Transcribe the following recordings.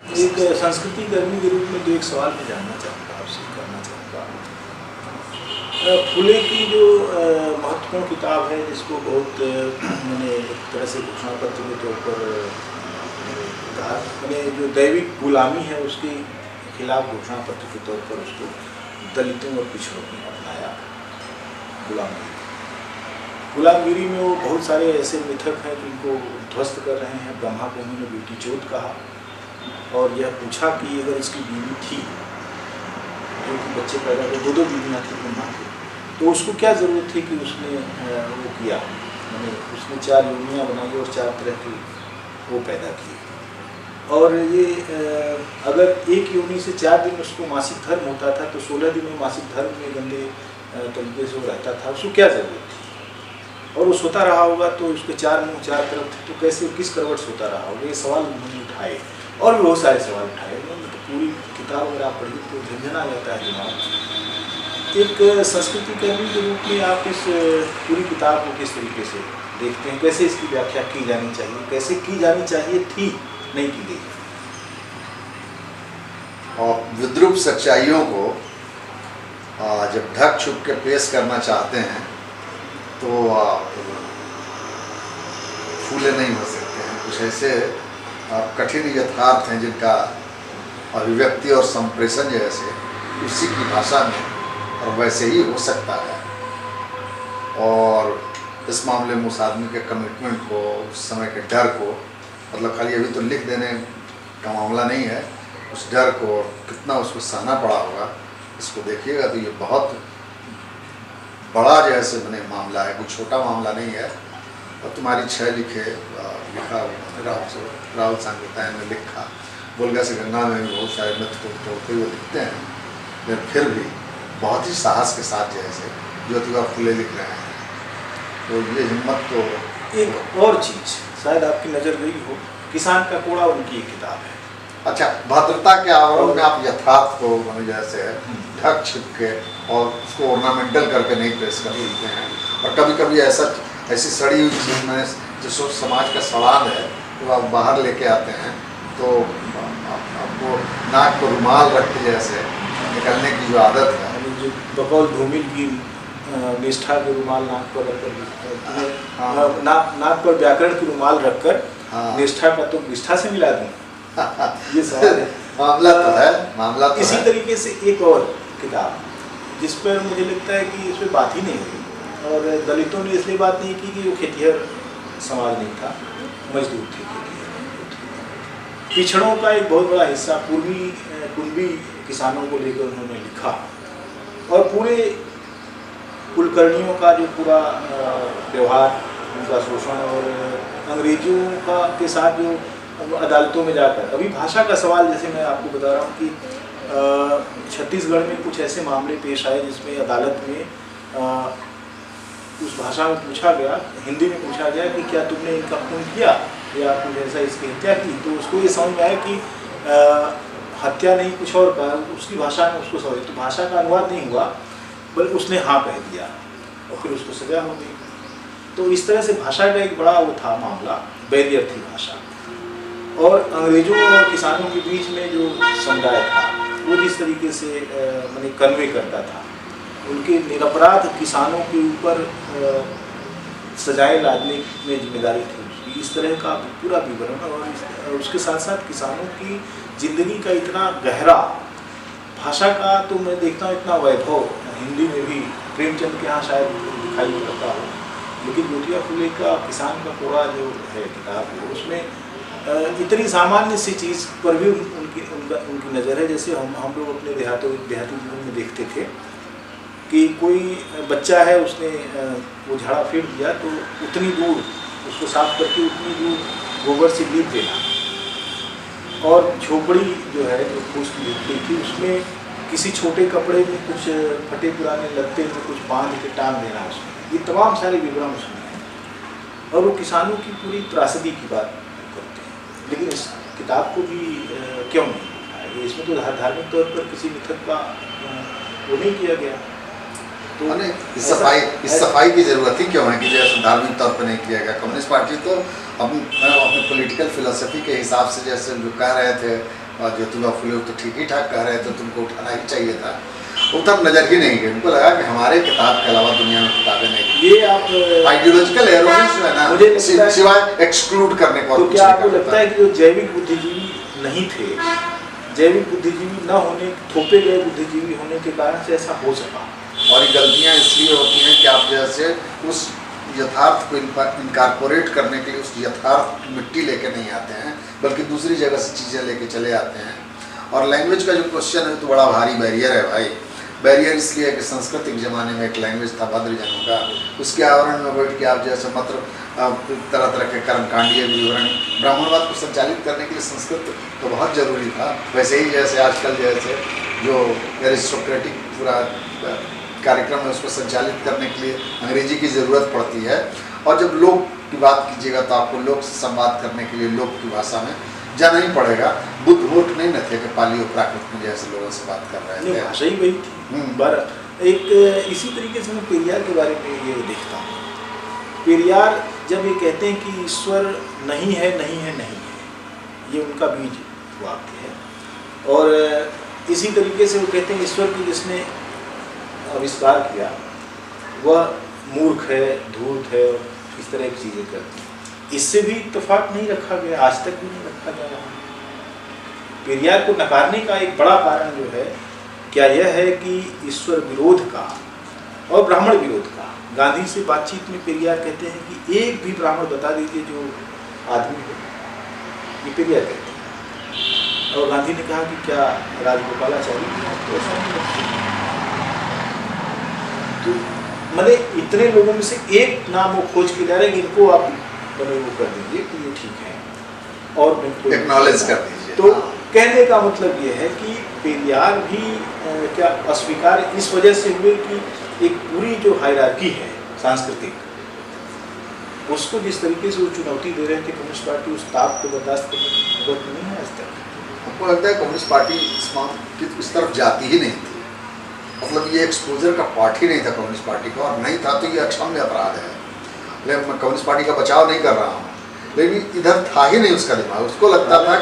एक संस्कृति कर्मी के रूप में जो एक सवाल मैं जानना चाहूँगा, आपसे करना चाहूँगा, फुले की जो महत्वपूर्ण किताब है, जिसको बहुत मैंने एक तरह से घोषणा पत्र के तौर पर कहा, मैंने जो दैविक गुलामी है उसके खिलाफ घोषणा पत्र के तौर पर उसको दलितों और पिछड़ों ने अपनाया। गुलामगिरी में वो बहुत सारे ऐसे मिथक हैं जिनको ध्वस्त कर रहे हैं। ब्रह्मा को उन्होंने बेटी चोद कहा और यह पूछा कि अगर इसकी बीवी थी जो कि बच्चे पैदा कर, दो बीवियाँ थी ब्रह्मा की, तो उसको क्या ज़रूरत थी कि उसने वो किया, मैंने उसने 4 योनियाँ बनाई और 4 तरह की वो पैदा किए। और ये अगर एक योनि से 4 दिन उसको मासिक धर्म होता था तो 16 दिन में मासिक धर्म में गंदे तरीके से वो रहता था, उसको क्या ज़रूरत थी? और वो सोता रहा होगा तो उसके 4 मुँह 4 तरफ थे, तो कैसे किस करवट सोता रहा होगा? ये सवाल उन्होंने उठाए और भी बहुत सारे सवाल उठाए। उन्होंने तो पूरी किताब अगर आप पढ़िए तो झंझना आ जाता है दिमाग। एक संस्कृति कर्मी के रूप में आप इस पूरी किताब को किस तरीके से देखते हैं? कैसे इसकी व्याख्या की जानी चाहिए, कैसे की जानी चाहिए थी, नहीं की गई? और विद्रूप सच्चाइयों को जब ढक छुप के पेश करना चाहते हैं तो फूले नहीं हो सकते हैं। कुछ ऐसे कठिन यथार्थ हैं जिनका अभिव्यक्ति और संप्रेषण जैसे उसी की भाषा में और वैसे ही हो सकता है। और इस मामले में उस आदमी के कमिटमेंट को, उस समय के डर को, मतलब खाली अभी तो लिख देने का मामला नहीं है, उस डर को कितना उसको सहना पड़ा होगा, इसको देखिएगा तो ये बहुत बड़ा जैसे बने मामला है, कोई छोटा मामला नहीं है। और तुम्हारी 6 लिखा राहुल सांकृत्यायन ने लिखा, वोल्गा से गंगा में भी बहुत सारे मिथ को तोड़ते हुए लिखते हैं, लेकिन फिर भी बहुत ही साहस के साथ जैसे ज्योतिबा फुले लिख रहे हैं। तो ये हिम्मत तो। एक और चीज़ शायद आपकी नज़र गई हो, किसान का कोड़ा उनकी एक किताब है। अच्छा, भद्रता के आवरण में आप यथार्थ को जैसे ढक छिप के और उसको ऑर्नामेंटल करके नहीं पेश कर सकते हैं। और कभी कभी ऐसी सड़ी हुई चीज़ में जो समाज का सड़ान है तो आप बाहर लेके आते हैं, तो आपको नाक पर रुमाल रख के जैसे निकलने की जो आदत है, जो बकौल धूमिल की निष्ठा के रुमाल नाक पर रखकर, नाक पर व्याकरण की रुमाल रखकर निष्ठा का तो निष्ठा से मिला दूँ, ये सवाल है। मामला तो है, मामला तो इसी है। तरीके से एक और किताब जिस पर मुझे लगता है कि इस पर बात ही नहीं हुई, और दलितों ने इसलिए बात नहीं की कि वो खेतिहर समाज नहीं था, मजदूर थे, पिछड़ों का एक बहुत बड़ा हिस्सा पूर्वी कुंभी किसानों को लेकर उन्होंने लिखा, और पूरे कुलकर्णियों का जो पूरा व्यवहार, उनका शोषण और अंग्रेजों का के साथ जो अदालतों में जाकर, अभी भाषा का सवाल जैसे मैं आपको बता रहा हूँ कि छत्तीसगढ़ में कुछ ऐसे मामले पेश आए जिसमें अदालत में उस भाषा में पूछा गया, हिंदी में पूछा गया कि क्या तुमने इनका खून किया या कुछ ऐसा इसकी हत्या की, तो उसको ये समझ में आया कि हत्या नहीं कुछ और का, उसकी भाषा में उसको समझ, तो भाषा का अनुवाद नहीं हुआ बल्कि उसने हाँ कह दिया और फिर उसको सजा हो गई। तो इस तरह से भाषा का एक बड़ा वो था मामला, बैरियर थी भाषा। और अंग्रेजों और किसानों के बीच में जो समुदाय था वो जिस तरीके से मैंने कन्वे करता था, उनके निरपराध किसानों के ऊपर सजाएं लादने में जिम्मेदारी थी उसकी, इस तरह का पूरा विवरण। और उसके साथ साथ किसानों की जिंदगी का इतना गहरा, भाषा का तो मैं देखता हूँ इतना वैभव हिंदी में भी प्रेमचंद के यहाँ शायद दिखाई पड़ता हो, लेकिन ज्योतिबा फुले का किसान का कोड़ा जो है किताब है, उसमें इतनी सामान्य सी चीज़ पर भी उनकी नज़र है। जैसे हम लोग अपने देहाती जीवन में देखते थे कि कोई बच्चा है, उसने वो झाड़ा फेंक दिया तो उतनी दूर उसको साफ करके उतनी दूर गोबर से लीप देना, और झोपड़ी जो है जो फूस की झोपड़ी थी उसमें किसी छोटे कपड़े में कुछ फटे पुराने लत्ते में कुछ बांध के टांग देना उसमें, ये तमाम सारे विवरण उसमें हैं। और वो किसानों की पूरी त्रासदी की बात करते हैं, लेकिन इस किताब को भी क्यों नहीं उठाया? इसमें तो धार्मिक तौर पर किसी मिथक का वो नहीं किया गया, तो इस सफाई की जरूरत ही क्यों है कि जैसे धार्मिक तौर पर नहीं किया गया? कम्युनिस्ट पार्टी तो अपने पॉलिटिकल फिलोसफी के हिसाब से जैसे जो कह रहे थे और ज्योतिबा फुले तो ठीक ही ठाक कह रहे थे, तुमको उठाना ही चाहिए था। वो तब नज़र ही नहीं गई, उनको लगा कि हमारे किताब के अलावा दुनिया में किताबें नहीं। ये आप आइडियोलॉजिकल एरोगेंस जो है ना, मुझे लगता है सिवाय एक्सक्लूड करने को। तो क्या आपको लगता है कि जो जैविक बुद्धिजीवी नहीं थे, जैविक बुद्धिजीवी न होने, थोपे गए बुद्धिजीवी होने के कारण से ऐसा हो सका? और ये गलतियाँ इसलिए होती हैं कि आप जैसे उस यथार्थ को इनकारपोरेट करने के लिए उस यथार्थ मिट्टी लेके नहीं आते हैं, बल्कि दूसरी जगह से चीज़ें लेके चले आते हैं। और लैंग्वेज का जो क्वेश्चन है तो बड़ा भारी बैरियर है भाई। बैरियर इसलिए है कि सांस्कृतिक ज़माने में एक लैंग्वेज था भद्रजनों का, उसके आवरण में बैठ के आप जैसे मतलब तरह तरह के कर्मकांडीय विवरण, ब्राह्मणवाद को संचालित करने के लिए संस्कृत तो बहुत ज़रूरी था। वैसे ही जैसे आजकल जैसे जो एरिस्टोक्रेटिक पूरा कार्यक्रम है उसको संचालित करने के लिए अंग्रेजी की ज़रूरत पड़ती है। और जब लोक की बात कीजिएगा तो आपको लोक से संवाद करने के लिए लोक की भाषा में जाना ही पड़ेगा। बुद्ध मूर्ख नहीं न थे कि पाली और प्राकृत में जैसे लोगों से बात कर रहे थे, भाषा ही वही थी। बार एक इसी तरीके से मैं पेरियार के बारे में ये देखता हूँ। पेरियार जब ये कहते हैं कि ईश्वर नहीं है, नहीं है, नहीं है, ये उनका बीज वाक्य है। और इसी तरीके से वो कहते हैं ईश्वर की जिसने आविष्कार किया वह मूर्ख है, धूर्त है, इस तरह की चीज़ें करती हैं। इससे भी इत्तेफाक नहीं रखा गया, आज तक भी नहीं रखा जा रहा। पेरियार को नकारने का एक बड़ा कारण जो है क्या यह है कि ईश्वर विरोध का और ब्राह्मण विरोध का। गांधी से बातचीत में पेरियार कहते हैं कि एक भी ब्राह्मण बता दीजिए जो आदमी हो, ये पेरियार कहते हैं। और गांधी ने कहा कि क्या राजगोपालाचारी तो ऐसा नहीं लगता। तो मैंने इतने लोगों में से एक नाम वो खोज के जा रहे हैं, इनको आप मैंने वो कर दीजिए कि ये ठीक है और बिल्कुल एक्नॉलेज कर दीजिए। तो कहने का मतलब ये है कि पेरियार भी क्या अस्वीकार इस वजह से हुए कि एक पूरी जो हायरार्की है सांस्कृतिक, उसको जिस तरीके से वो चुनौती दे रहे थे कम्युनिस्ट पार्टी, उस ताप को बर्दाश्त करने की जरूरत नहीं है आज तक। हमको लगता है कम्युनिस्ट पार्टी इस तरफ जाती ही नहीं थी। मतलब ये एक्सपोजर का पार्ट ही नहीं था कम्युनिस्ट पार्टी का, और नहीं था तो ये अक्षम्य अपराध है। लेकिन मैं कम्युनिस्ट पार्टी का बचाव नहीं कर रहा हूँ, लेकिन इधर था ही नहीं उसका दिमाग। उसको लगता था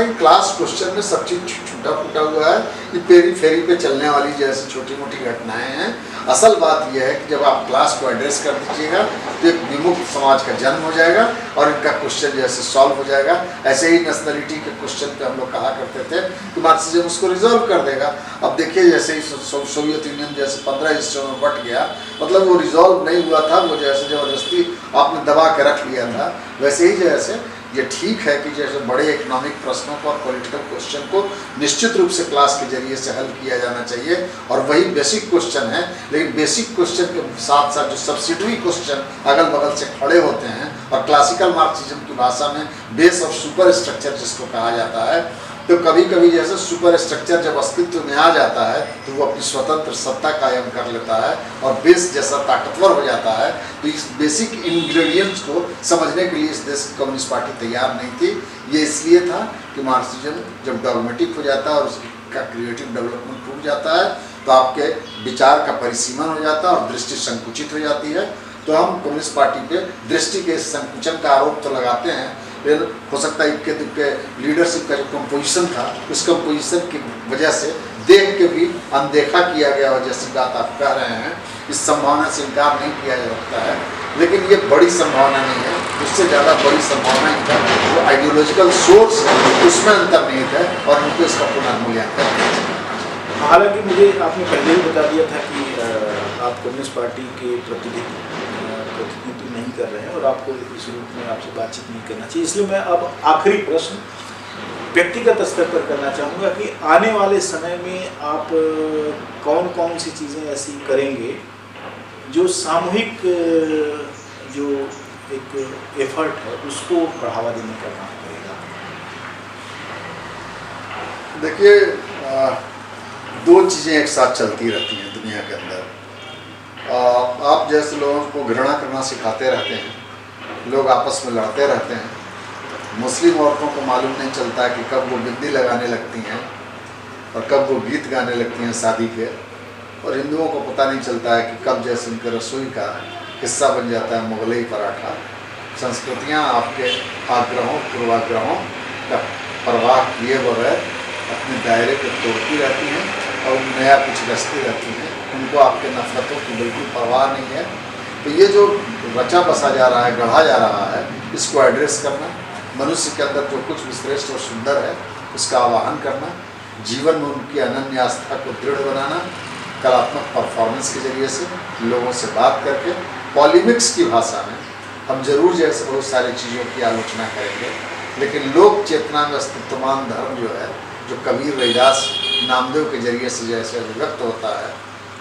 कि क्लास क्वेश्चन में सब चीज़ छूटा फूटा हुआ है, ये पेरी फेरी पे चलने वाली जैसी छोटी मोटी घटनाएं हैं। असल बात यह है कि जब आप क्लास को एड्रेस कर दीजिएगा तो एक विमुक्त समाज का जन्म हो जाएगा और इनका क्वेश्चन जैसे सॉल्व हो जाएगा। ऐसे ही नेशनलिटी के क्वेश्चन पे हम लोग कहा करते थे कि मार्क्सिज्म उसको रिजॉल्व कर देगा। अब देखिए जैसे ही सोवियत यूनियन जैसे 15 हिस्सों में बट गया, मतलब वो रिजॉल्व नहीं हुआ था, वो जैसे ज़बरदस्ती आपने दबा के रख लिया था। वैसे ही जैसे ये ठीक है कि जैसे बड़े इकोनॉमिक प्रश्नों को और पॉलिटिकल क्वेश्चन को निश्चित रूप से क्लास के जरिए से हल किया जाना चाहिए, और वही बेसिक क्वेश्चन है। लेकिन बेसिक क्वेश्चन के साथ साथ जो सब्सिडरी क्वेश्चन अगल बगल से खड़े होते हैं, और क्लासिकल मार्क्सिज्म की भाषा में बेस और सुपर स्ट्रक्चर जिसको कहा जाता है, तो कभी कभी जैसे सुपर स्ट्रक्चर जब अस्तित्व में आ जाता है तो वो अपनी स्वतंत्र सत्ता कायम कर लेता है और बेस जैसा ताकतवर हो जाता है। तो इस बेसिक इंग्रेडिएंट्स को समझने के लिए इस देश की कम्युनिस्ट पार्टी तैयार नहीं थी। ये इसलिए था कि मार्क्सिज्म जब डॉगमेटिक हो जाता है और उसका क्रिएटिव डेवलपमेंट टूट जाता है तो आपके विचार का परिसीमन हो जाता है और दृष्टि संकुचित हो जाती है। तो हम कम्युनिस्ट पार्टी पे दृष्टि के संकुचन का आरोप तो लगाते हैं, फिर हो सकता है इक्के दुक्के लीडरशिप का जो कंपोजिशन था उस कंपोजिशन की वजह से देख के भी अनदेखा किया गया, और जैसी बात आप कह रहे हैं इस संभावना से इनकार नहीं किया जा सकता है। लेकिन ये बड़ी संभावना नहीं है, उससे ज़्यादा बड़ी संभावना इनका जो आइडियोलॉजिकल सोर्स है उसमें अंतर्निहित है और उनको इसका पुनर्मूल्यांकन करना चाहिए। हालांकि मुझे आपने पहले ही बता दिया था कि आप कम्युनिस्ट पार्टी के प्रतिनिधित्व नहीं कर रहे हैं और आपको इस रूप में आपसे बातचीत नहीं करना चाहिए, इसलिए मैं अब आखिरी प्रश्न व्यक्तिगत स्तर पर करना चाहूँगा कि आने वाले समय में आप कौन कौन सी चीज़ें ऐसी करेंगे जो सामूहिक जो एक एफर्ट है उसको बढ़ावा देने का काम करेगा? देखिए, दो चीज़ें एक साथ चलती रहती हैं दुनिया के अंदर। आप जैसे लोगों को घृणा करना सिखाते रहते हैं, लोग आपस में लड़ते रहते हैं। मुस्लिम औरतों को मालूम नहीं चलता कि कब वो बिंदी लगाने लगती हैं और कब वो गीत गाने लगती हैं शादी के, और हिंदुओं को पता नहीं चलता है कि कब जैसे उनके रसोई का हिस्सा बन जाता है मुगलई पराठा। संस्कृतियाँ आपके आग्रहों पूर्वाग्रहों का परवाह किए बगैर अपने दायरे को तोड़ती रहती हैं और नया कुछ रचती रहती हैं। उनको आपके नफरतों की बिल्कुल परवाह नहीं है। तो ये जो रचा बसा जा रहा है, गढ़ा जा रहा है, इसको एड्रेस करना, मनुष्य के अंदर जो कुछ भी श्रेष्ठ और सुंदर है उसका आवाहन करना, जीवन में उनकी अनन्य आस्था को दृढ़ बनाना, कलात्मक परफॉर्मेंस के जरिए से, लोगों से बात करके, पॉलिमिक्स की भाषा में हम जरूर जैसे बहुत सारी चीज़ों की आलोचना करेंगे, लेकिन लोक चेतना में अस्तित्वमान धर्म जो है, जो कबीर, रविदास, नामदेव के जरिए से जैसे अभिव्यक्त होता है,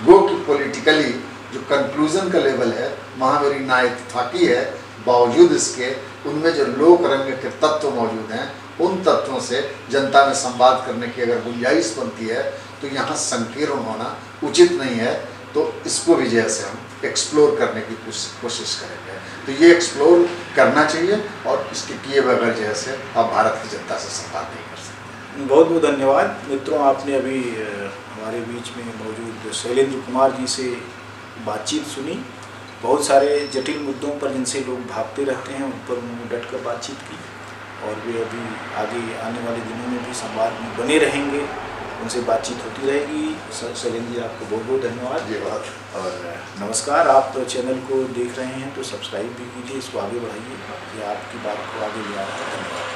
गो कि पॉलिटिकली जो कंक्लूजन का लेवल है वहाँ मेरी नाइतफाकी है, बावजूद इसके उनमें जो लोक रंग के तत्व मौजूद हैं, उन तत्वों से जनता में संवाद करने की अगर गुंजाइश बनती है तो यहाँ संकीर्ण होना उचित नहीं है। तो इसको भी जैसे हम एक्सप्लोर करने की कोशिश करेंगे, तो ये एक्सप्लोर करना चाहिए और इसके किए बगैर जैसे आप भारत की जनता से संवाद नहीं कर सकते। बहुत बहुत धन्यवाद मित्रों, आपने अभी हमारे बीच में मौजूद शैलेंद्र कुमार जी से बातचीत सुनी। बहुत सारे जटिल मुद्दों पर जिनसे लोग भागते रहते हैं उन पर उन्होंने डट कर बातचीत की और वे अभी आगे आने वाले दिनों में भी संवाद में बने रहेंगे, उनसे बातचीत होती रहेगी। शैलेंद्र जी, आपको बहुत बहुत धन्यवाद। जी बहुत। और नमस्कार, आप चैनल को देख रहे हैं तो सब्सक्राइब भी कीजिए, इसको आगे बढ़ाइए, ये आपकी बात को आगे ले आ रहा है। धन्यवाद।